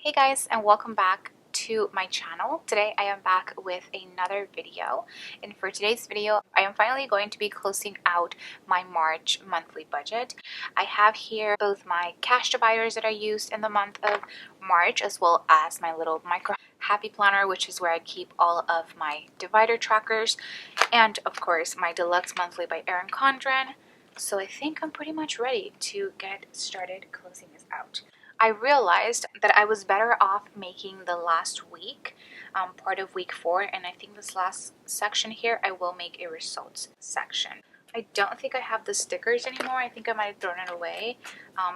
Hey guys, and welcome back to my channel. Today I am back with another video, and for today's video I am finally going to be closing out my March monthly budget. I have here both my cash dividers that I used in the month of March, as well as my little micro happy planner, which is where I keep all of my divider trackers, and of course my deluxe monthly by Erin Condren. So I think I'm pretty much ready to get started closing this out. I realized that I was better off making the last week part of week 4, and I think this last section here I will make a results section. I don't think I have the stickers anymore. I think I might have thrown it away,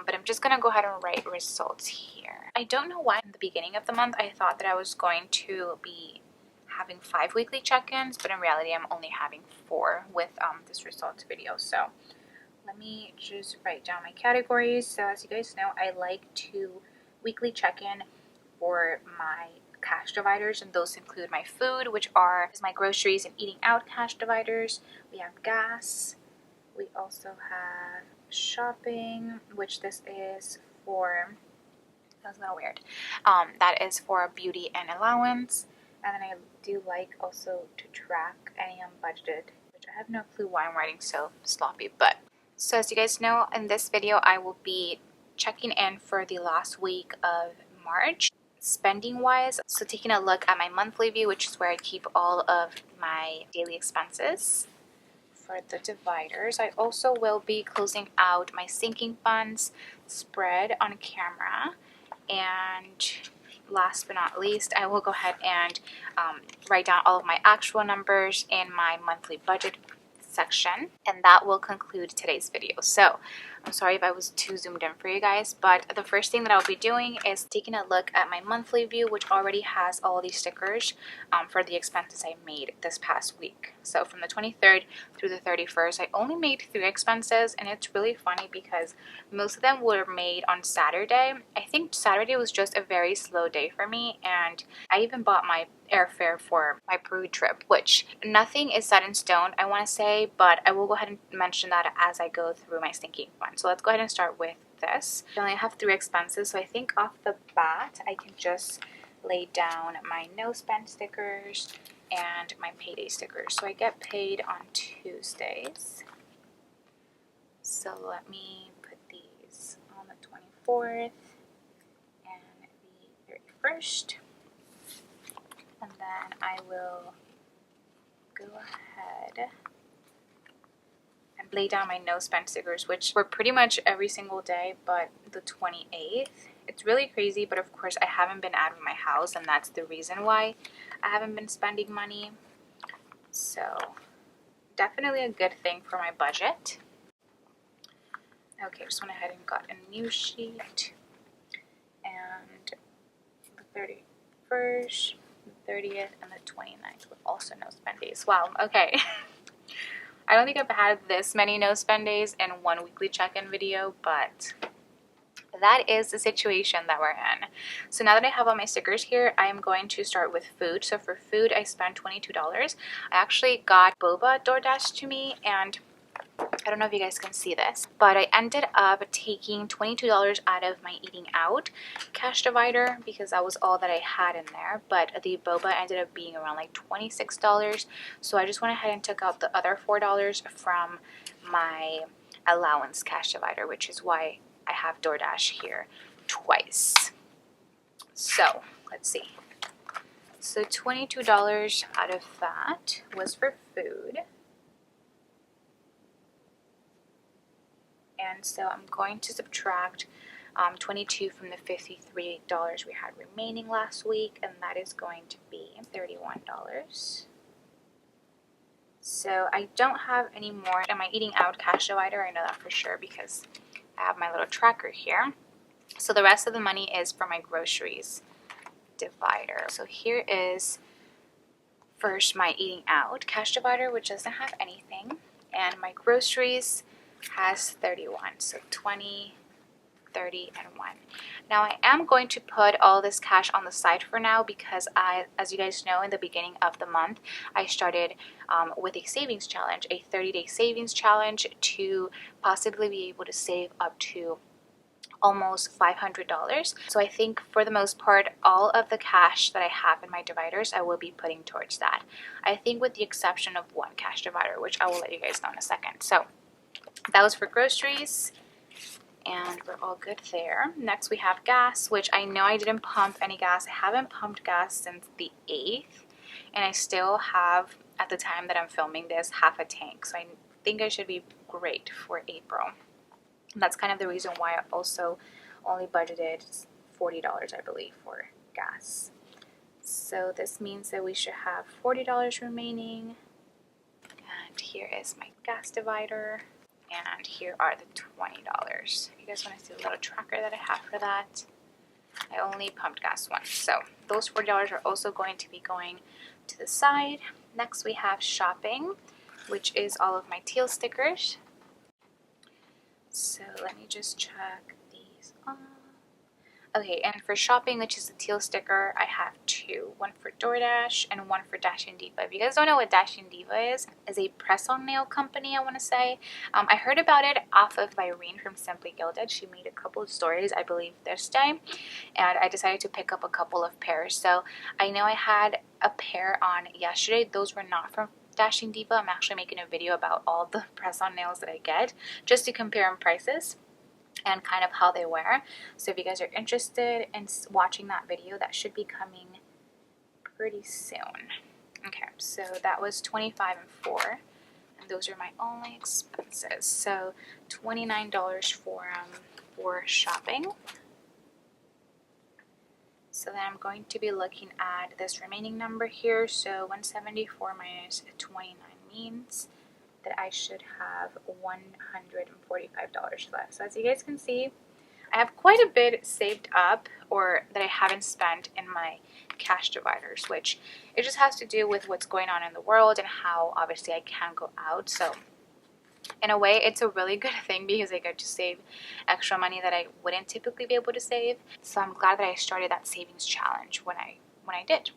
but I'm just gonna go ahead and write results here. I don't know why in the beginning of the month I thought that I was going to be having 5 weekly check-ins, but in reality I'm only having 4 with this results video. So let me just write down my categories. So as you guys know, I like to weekly check in for my cash dividers, and those include my food, which are my groceries and eating out cash dividers. We have gas. We also have shopping, which this is for, that's not weird. That is for beauty and allowance. And then I do like also to track any unbudgeted, which I have no clue why I'm writing so sloppy, but so as you guys know, in this video I will be checking in for the last week of March, spending wise. So taking a look at my monthly view, which is where I keep all of my daily expenses. For the dividers, I also will be closing out my sinking funds spread on camera. And last but not least, I will go ahead and write down all of my actual numbers in my monthly budget section, and that will conclude today's video. So I'm sorry if I was too zoomed in for you guys, but the first thing that I'll be doing is taking a look at my monthly view, which already has all these stickers for the expenses I made this past week. So from the 23rd through the 31st, I only made 3 expenses, and it's really funny because most of them were made on Saturday. I think Saturday was just a very slow day for me, and I even bought my airfare for my Peru trip, which nothing is set in stone, I want to say, but I will go ahead and mention that as I go through my sinking fund. So let's go ahead and start with this. I only have 3 expenses, so I think off the bat I can just lay down my no spend stickers and my payday stickers. So I get paid on Tuesdays, so let me put these on the 24th and the 31st. And then I will go ahead and lay down my no spend stickers, which were pretty much every single day but the 28th. It's really crazy, but of course I haven't been out of my house, and that's the reason why I haven't been spending money. So definitely a good thing for my budget. Okay, just went ahead and got a new sheet. And the 31st, 30th, and the 29th with also no spend days. Wow, okay. I don't think I've had this many no spend days in one weekly check-in video, but that is the situation that we're in. So now that I have all my stickers here, I am going to start with food. So for food, I spent $22. I actually got boba DoorDash to me, and I don't know if you guys can see this, but I ended up taking $22 out of my eating out cash divider because that was all that I had in there. But the boba ended up being around like $26, so I just went ahead and took out the other $4 from my allowance cash divider, which is why I have DoorDash here twice. So let's see. So $22 out of that was for food. And so I'm going to subtract 22 from the $53 we had remaining last week, and that is going to be $31. So I don't have any more in my eating out cash divider. I know that for sure because I have my little tracker here. So the rest of the money is for my groceries divider. So here is first my eating out cash divider, which doesn't have anything, and my groceries has 31, so 20, 30, and 1. Now I am going to put all this cash on the side for now because as you guys know, in the beginning of the month I started with a savings challenge, a 30-day savings challenge to possibly be able to save up to almost $500. So I think for the most part, all of the cash that I have in my dividers, I will be putting towards that. I think with the exception of one cash divider, which I will let you guys know in a second. So that was for groceries, and we're all good there. Next we have gas, which I know I didn't pump any gas. I haven't pumped gas since the 8th, and I still have, at the time that I'm filming this, half a tank. So I think I should be great for April. And that's kind of the reason why I also only budgeted $40, I believe, for gas. So this means that we should have $40 remaining. And here is my gas divider. And here are the $20. You guys want to see the little tracker that I have for that? I only pumped gas once. So those $40 are also going to be going to the side. Next we have shopping, which is all of my teal stickers. So let me just check these off. Okay, and for shopping, which is the teal sticker, I have two. One for DoorDash and one for Dashing Diva. If you guys don't know what Dashing Diva is a press-on nail company, I want to say. I heard about it off of Irene from Simply Gilded. She made a couple of stories, I believe, this day. And I decided to pick up a couple of pairs. So I know I had a pair on yesterday. Those were not from Dashing Diva. I'm actually making a video about all the press-on nails that I get, just to compare in prices and kind of how they wear. So if you guys are interested in watching that video, that should be coming pretty soon. Okay, so that was $25 and $4, and those are my only expenses. So $29 for shopping. So then I'm going to be looking at this remaining number here. So 174 minus 29 means that I should have $145 left. So as you guys can see, I have quite a bit saved up, or that I haven't spent in my cash dividers, which it just has to do with what's going on in the world and how obviously I can't go out. So in a way, it's a really good thing because I get to save extra money that I wouldn't typically be able to save. So I'm glad that I started that savings challenge when I did.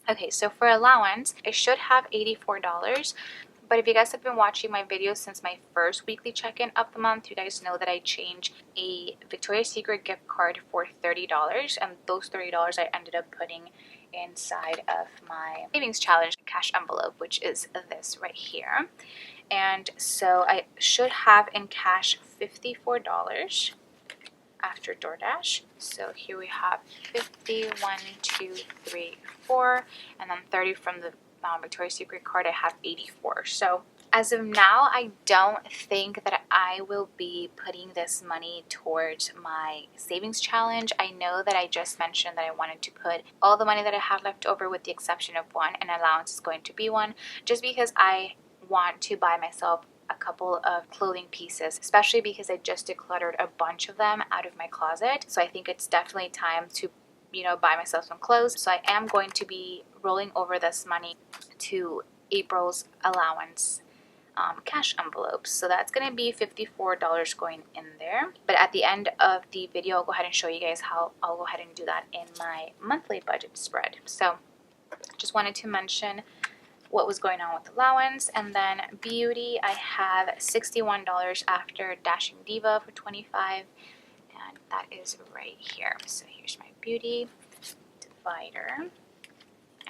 Okay, so for allowance, I should have $84. But if you guys have been watching my videos since my first weekly check-in of the month, you guys know that I changed a Victoria's Secret gift card for $30. And those $30 I ended up putting inside of my savings challenge cash envelope, which is this right here. And so I should have in cash $54 after DoorDash. So here we have 50, 1, 2, 3, 4, and then 30 from the Victoria's Secret card. I have 84. So as of now, I don't think that I will be putting this money towards my savings challenge. I know that I just mentioned that I wanted to put all the money that I have left over with the exception of one, and allowance is going to be one, just because I want to buy myself a couple of clothing pieces, especially because I just decluttered a bunch of them out of my closet. So I think it's definitely time to, you know, buy myself some clothes. So I am going to be rolling over this money to April's allowance cash envelopes. So that's going to be $54 going in there. But at the end of the video, I'll go ahead and show you guys how I'll go ahead and do that in my monthly budget spread. So just wanted to mention what was going on with allowance. And then beauty, I have $61 after Dashing Diva for $25, and that is right here. So here's my beauty divider,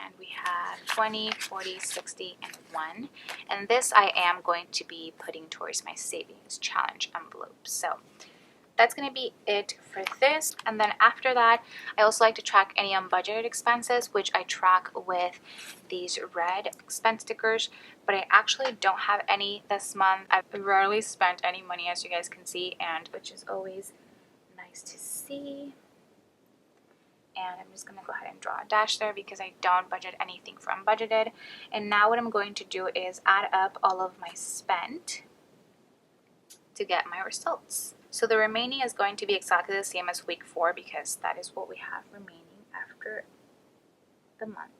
and we have 20, 40, 60, and 1. And this I am going to be putting towards my savings challenge envelope. So that's going to be it for this. And then after that, I also like to track any unbudgeted expenses, which I track with these red expense stickers, but I actually don't have any this month. I've rarely spent any money, as you guys can see, and which is always nice to see. And I'm just going to go ahead and draw a dash there because I don't budget anything for unbudgeted. And now what I'm going to do is add up all of my spent to get my results. So the remaining is going to be exactly the same as week 4 because that is what we have remaining after the month.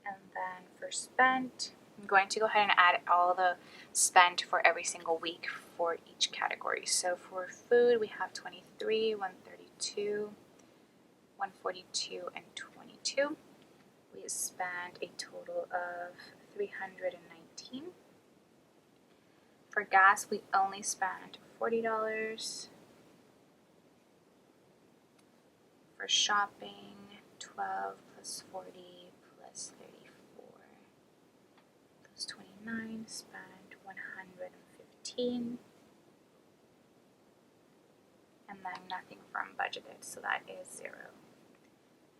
And then for spent, I'm going to go ahead and add all the spent for every single week for each category. So for food, we have 23, 132, 142, and 22. We spent a total of $319. $15. For gas, we only spent $40. For shopping, 12 plus 40 plus 34 plus 29, spent 115. And then nothing from budgeted, so that is 0.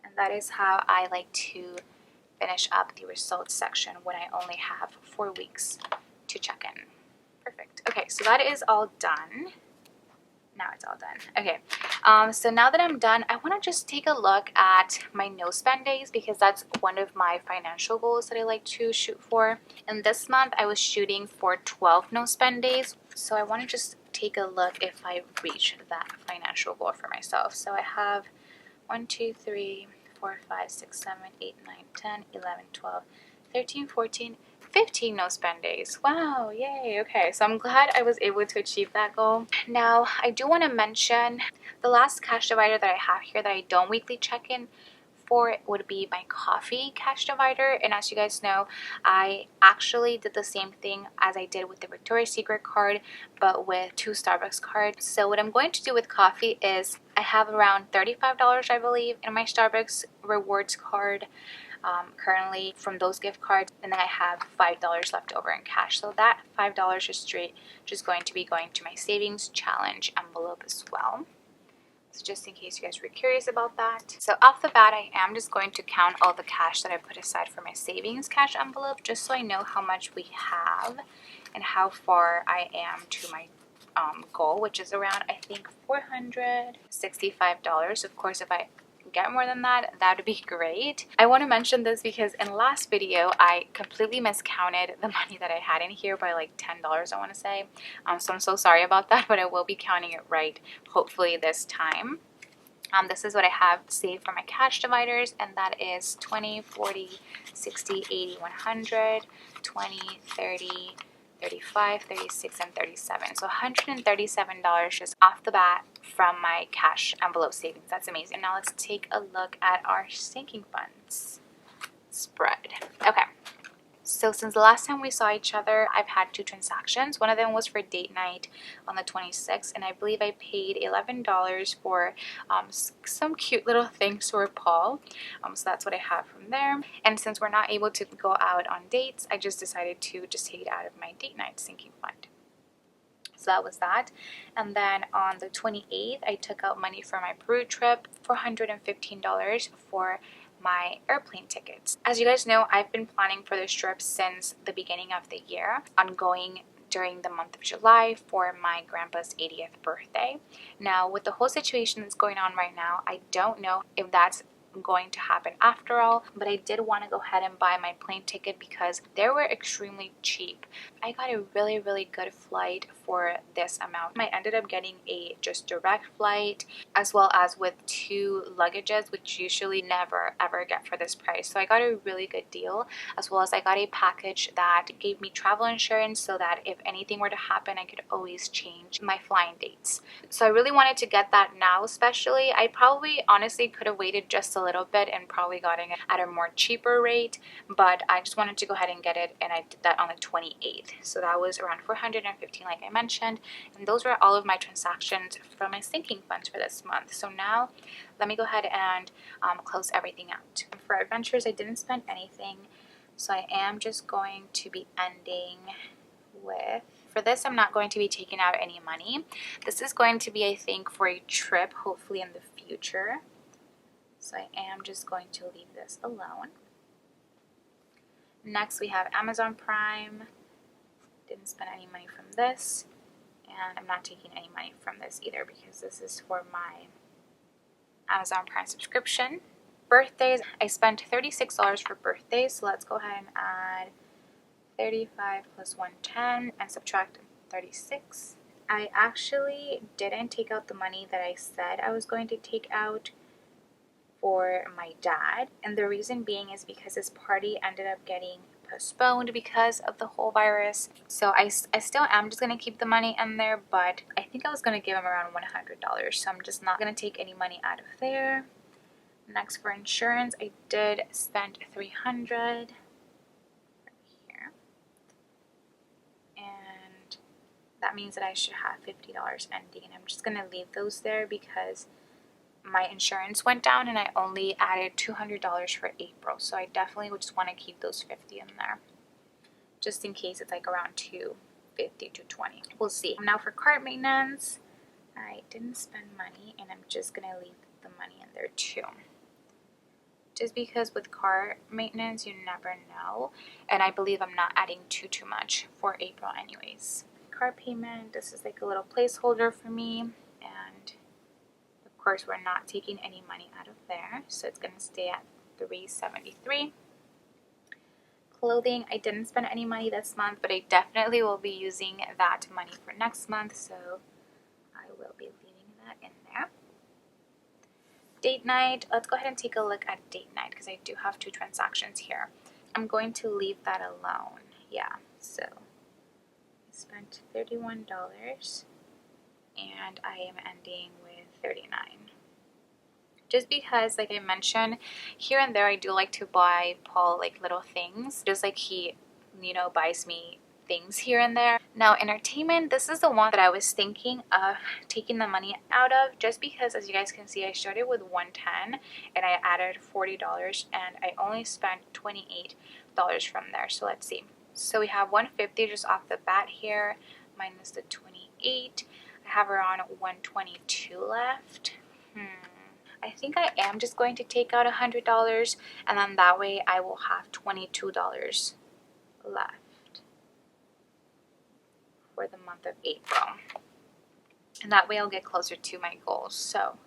And that is how I like to finish up the results section when I only have 4 weeks to check in. Perfect. Okay, so that is all done. Now it's all done. Okay, so now that I'm done, I want to just take a look at my no spend days, because that's one of my financial goals that I like to shoot for. And this month I was shooting for 12 no spend days. So I want to just take a look if I reach that financial goal for myself. So I have 1, 2, 3, 4, 5, 6, 7, 8, 9, 10, 11, 12, 13, 14, 15 no spend days. Wow, yay. Okay, so I'm glad I was able to achieve that goal. Now, I do want to mention the last cash divider that I have here that I don't weekly check in for would be my coffee cash divider. And as you guys know, I actually did the same thing as I did with the Victoria's Secret card, but with 2 Starbucks cards. So what I'm going to do with coffee is I have around $35, I believe, in my Starbucks rewards card currently from those gift cards, and then I have $5 left over in cash. So that $5 is straight just going to be going to my savings challenge envelope as well. So just in case you guys were curious about that. So off the bat, I am just going to count all the cash that I put aside for my savings cash envelope, just so I know how much we have and how far I am to my goal, which is around, I think, $465. Of course, if I get more than that, that would be great. I want to mention this because in the last video I completely miscounted the money that I had in here by like $10, I want to say. So I'm so sorry about that, but I will be counting it right hopefully this time. This is what I have saved for my cash dividers, and that is 20, 40, 60, 80, 100, 20, 30, 35, 36, and 37. So $137 just off the bat from my cash envelope savings. That's amazing. Now let's take a look at our sinking funds spread. Okay. So since the last time we saw each other, I've had 2 transactions. One of them was for date night on the 26th, and I believe I paid $11 for some cute little things for Paul. So that's what I have from there. And since we're not able to go out on dates, I just decided to just take it out of my date night sinking fund. So that was that. And then on the 28th, I took out money for my Peru trip, $415 for my airplane tickets. As you guys know, I've been planning for this trip since the beginning of the year, ongoing during the month of July for my grandpa's 80th birthday. Now, with the whole situation that's going on right now, I don't know if that's going to happen after all, but I did want to go ahead and buy my plane ticket because they were extremely cheap. I got a really good flight for this amount. I ended up getting a just direct flight as well as with 2 luggages, which usually never ever get for this price. So I got a really good deal, as well as I got a package that gave me travel insurance so that if anything were to happen, I could always change my flying dates. So I really wanted to get that now, especially. I probably honestly could have waited just a little bit and probably gotten it at a more cheaper rate, but I just wanted to go ahead and get it, and I did that on the 28th. So that was around $415, like I mentioned, and those were all of my transactions from my sinking funds for this month. So now let me go ahead and close everything out. For adventures, I didn't spend anything, so I am just going to be ending with, for this, I'm not going to be taking out any money. This is going to be, I think, for a trip, hopefully in the future. So I am just going to leave this alone. Next, we have Amazon Prime. Didn't spend any money from this. And I'm not taking any money from this either because this is for my Amazon Prime subscription. Birthdays, I spent $36 for birthdays. So let's go ahead and add 35 plus 110 and subtract 36. I actually didn't take out the money that I said I was going to take out for my dad, and the reason being is because his party ended up getting postponed because of the whole virus. So I still am just going to keep the money in there, but I think I was going to give him around $100, so I'm just not going to take any money out of there. Next, for insurance, I did spend $300 here. that means that I should have $50 ending, and I'm just gonna leave those there because my insurance went down and I only added $200 for April, so I definitely would just want to keep those 50 in there just in case it's like around 250 to 20. We'll see. Now for cart maintenance, I didn't spend money and I'm just gonna leave the money in there too, just because with car maintenance you never know, and I believe I'm not adding too much for April anyways. Car payment, this is like a little placeholder for me, and of course we're not taking any money out of there, so it's going to stay at $373. Clothing, I didn't spend any money this month, but I definitely will be using that money for next month, so I will be leaving that in there. Date night, let's go ahead and take a look at date night because I do have 2 transactions here. I'm going to leave that alone. Yeah, so I spent $31 and I am ending with $39. Just because, like I mentioned, here and there I do like to buy Paul like little things, just like he, you know, buys me things here and there. Now entertainment, this is the one that I was thinking of taking the money out of, just because as you guys can see I started with $110 and I added $40 and I only spent $28 from there. So let's see, so we have $150 just off the bat here minus the $28. I have around $122 left. I think I am just going to take out $100, and then that way I will have $22 left for the month of April, and that way I'll get closer to my goals. So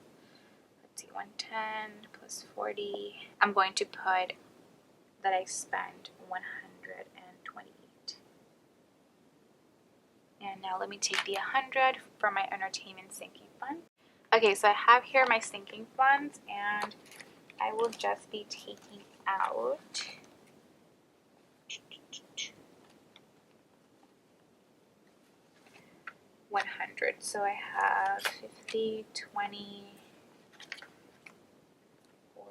let's see, 110 plus 40. I'm going to put that I spent 128. And now let me take the 100 for my entertainment sinking fund. Okay, so I have here my sinking funds, and I will just be taking out $100. So I have 50, 20, 40,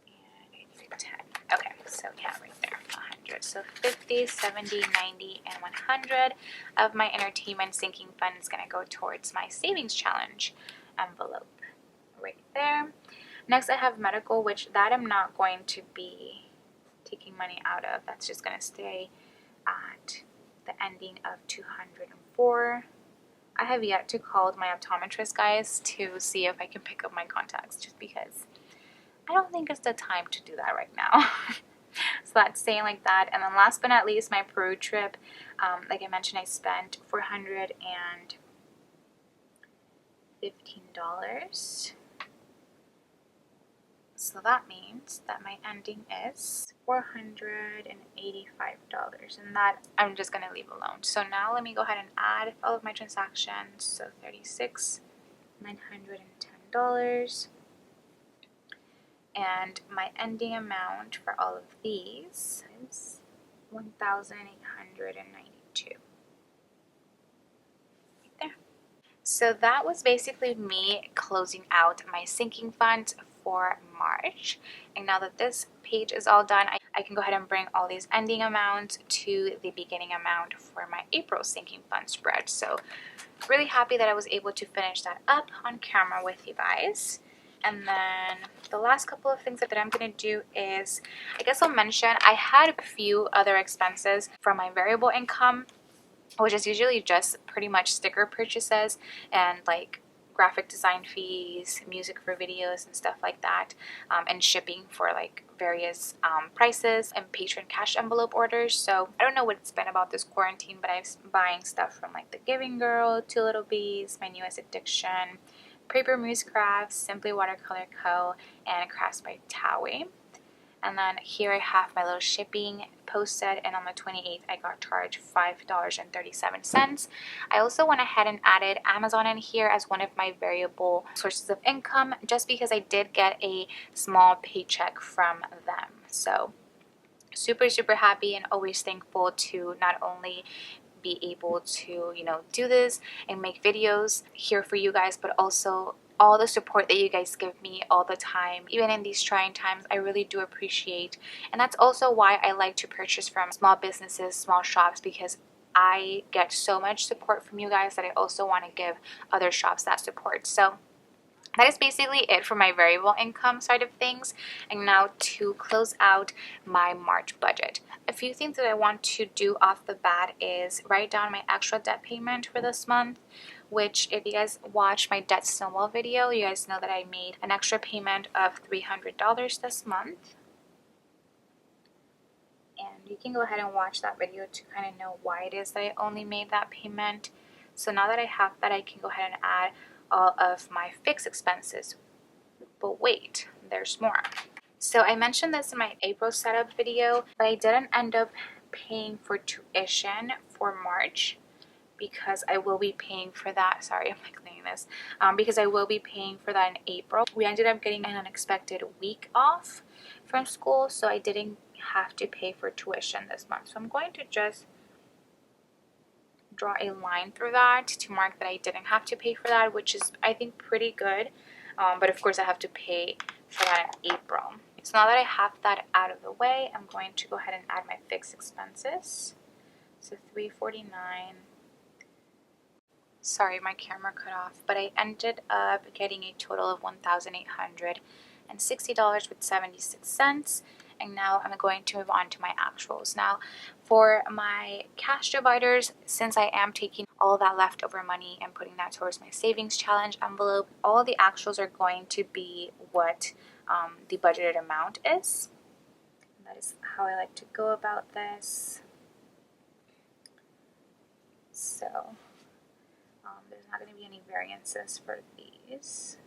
and I need 10. Okay, so yeah, right there, 100. So 50, 70, 90, and 100 of my entertainment sinking fund is going to go towards my savings challenge envelope right there. Next I have medical, which that I'm not going to be taking money out of. That's just going to stay at the ending of 204. I have yet to call my optometrist, guys, to see if I can pick up my contacts, just because I don't think it's the time to do that right now. So that's staying like that. And then last but not least, my Peru trip. Like I mentioned, I spent $415. So that means that my ending is $485, and that I'm just going to leave alone. So now let me go ahead and add all of my transactions. So $36,910, and my ending amount for all of these is $1,892. So that was basically me closing out my sinking fund for March. And now that this page is all done, I can go ahead and bring all these ending amounts to the beginning amount for my April sinking fund spread. So really happy that I was able to finish that up on camera with you guys. And then the last couple of things that I'm going to do is, I guess I'll mention, I had a few other expenses from my variable income, which is usually just pretty much sticker purchases and like graphic design fees, music for videos and stuff like that, and shipping for like various prices and patron cash envelope orders. So I don't know what it's been about this quarantine, but I was buying stuff from like The Giving Girl, Two Little Bees, My Newest Addiction, Paper Mousse Crafts, Simply Watercolor Co., and Crafts by Towie. And then here I have my little shipping posted, and on the 28th I got charged $5.37. I also went ahead and added Amazon in here as one of my variable sources of income, just because I did get a small paycheck from them. So super happy and always thankful to not only be able to, you know, do this and make videos here for you guys, but also all the support that you guys give me all the time, even in these trying times. I really do appreciate, and that's also why I like to purchase from small businesses, small shops, because I get so much support from you guys that I also want to give other shops that support. So that is basically it for my variable income side of things. And now to close out my March budget, a few things that I want to do off the bat is write down my extra debt payment for this month, which if you guys watch my debt snowball video, you guys know that I made an extra payment of $300 this month. And you can go ahead and watch that video to kind of know why it is that I only made that payment. So now that I have that, I can go ahead and add all of my fixed expenses. But wait, there's more. So I mentioned this in my April setup video, but I didn't end up paying for tuition for March because I will be paying for that. Sorry, I'm like cleaning this. Because I will be paying for that in April. We ended up getting an unexpected week off from school, so I didn't have to pay for tuition this month. So I'm going to just draw a line through that to mark that I didn't have to pay for that, which is I think pretty good. But of course I have to pay for that in April. So now that I have that out of the way, I'm going to go ahead and add my fixed expenses. So $349. Sorry, my camera cut off, but I ended up getting a total of $1,860.76. And now I'm going to move on to my actuals. Now, for my cash dividers, since I am taking all that leftover money and putting that towards my savings challenge envelope, all the actuals are going to be what the budgeted amount is. And that is how I like to go about this. So there's not going to be any variances for these.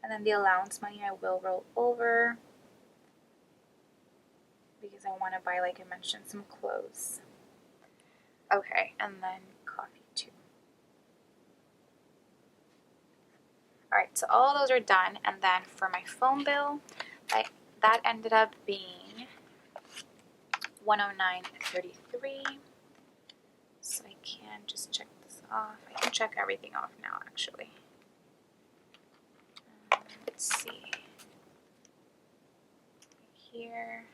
And then the allowance money I will roll over because I want to buy, like I mentioned, some clothes. Okay, and then coffee too. Alright, so all those are done. And then for my phone bill, that ended up being $109.33. So I can just check this off. I can check everything off now, actually. Let's see. Here.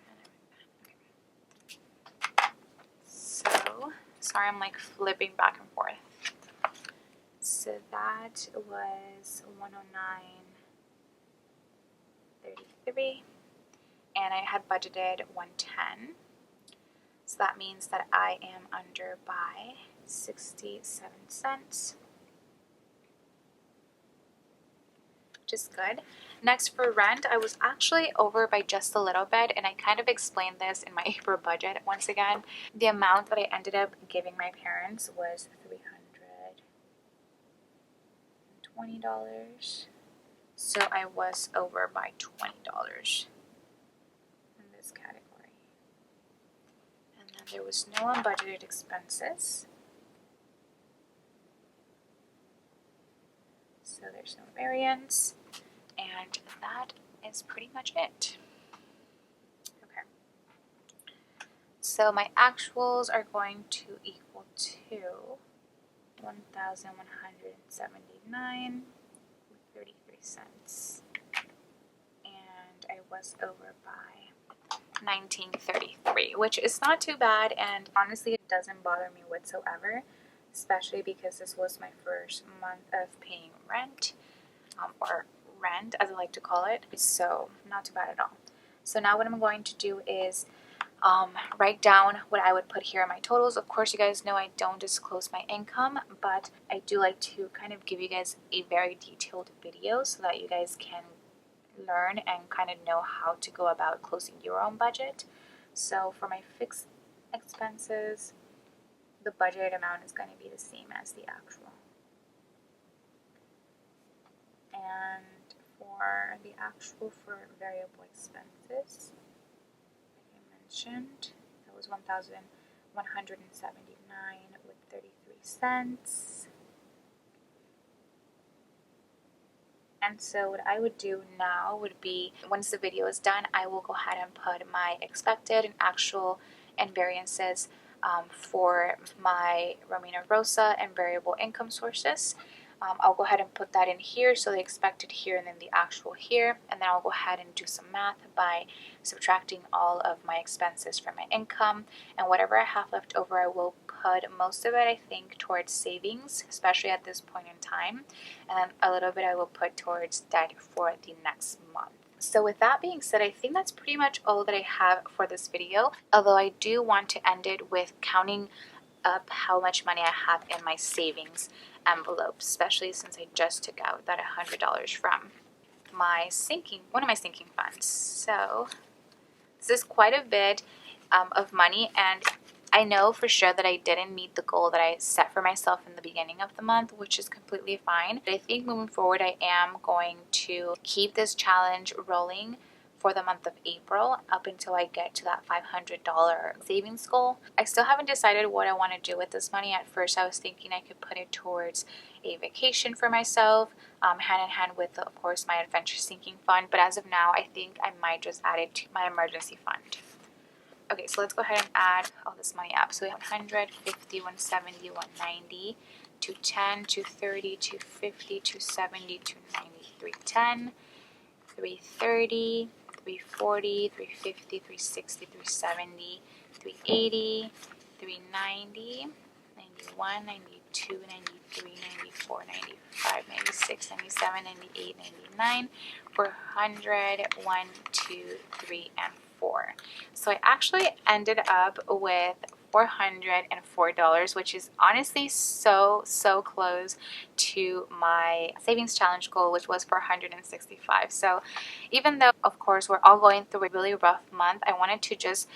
So, sorry, I'm like flipping back and forth. So that was $109.33, and I had budgeted $110. So that means that I am under by 67 cents. Which is good. Next, for rent, I was actually over by just a little bit, and I kind of explained this in my April budget once again. The amount that I ended up giving my parents was $320. So I was over by $20 in this category. And then there was no unbudgeted expenses. So there's no variance, and that is pretty much it. Okay. So my actuals are going to equal to $1,179.33, and I was over by $19.33, which is not too bad, and honestly it doesn't bother me whatsoever. Especially because this was my first month of paying rent, or rent as I like to call it, so not too bad at all. So now what I'm going to do is write down what I would put here in my totals. Of course, you guys know I don't disclose my income, but I do like to kind of give you guys a very detailed video so that you guys can learn and kind of know how to go about closing your own budget. So for my fixed expenses, the budgeted amount is going to be the same as the actual. And for the actual for variable expenses, like I mentioned, that was $1,179.33. And so what I would do now would be, once the video is done, I will go ahead and put my expected and actual and variances for my Romina Rosa and variable income sources. I'll go ahead and put that in here, so the expected here and then the actual here, and then I'll go ahead and do some math by subtracting all of my expenses from my income, and whatever I have left over I will put most of it, I think, towards savings, especially at this point in time, and then a little bit I will put towards debt for the next month. So with that being said, I think that's pretty much all that I have for this video, although I do want to end it with counting up how much money I have in my savings envelope, especially since I just took out that $100 from one of my sinking funds. So this is quite a bit of money, and I know for sure that I didn't meet the goal that I set for myself in the beginning of the month, which is completely fine. But I think moving forward, I am going to keep this challenge rolling for the month of April up until I get to that $500 savings goal. I still haven't decided what I want to do with this money. At first I was thinking I could put it towards a vacation for myself, hand in hand with, of course, my adventure sinking fund, but as of now I think I might just add it to my emergency fund. Okay, so let's go ahead and add all this money up. So we have 100, 50, 170, 190, 210, 230, 250, 270, 290, 310, 330, 340, 350, 360, 370, 380, 390, 91, 92, 93, 94, 95, 96, 97, 98, 99, 400, 1, 2, 3, and 4. So I actually ended up with $404, which is honestly so close to my savings challenge goal, which was $465. So even though, of course, we're all going through a really rough month, I wanted to just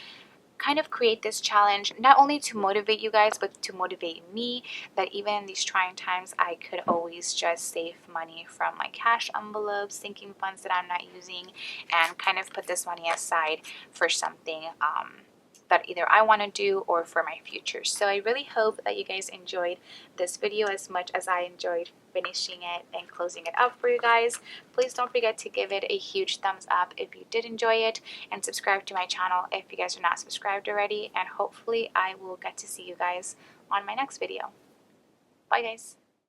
kind of create this challenge not only to motivate you guys, but to motivate me, that even in these trying times I could always just save money from my cash envelopes, sinking funds that I'm not using, and kind of put this money aside for something that either I want to do or for my future. So I really hope that you guys enjoyed this video as much as I enjoyed finishing it and closing it up for you guys. Please don't forget to give it a huge thumbs up if you did enjoy it, and subscribe to my channel if you guys are not subscribed already, and hopefully I will get to see you guys on my next video. Bye guys.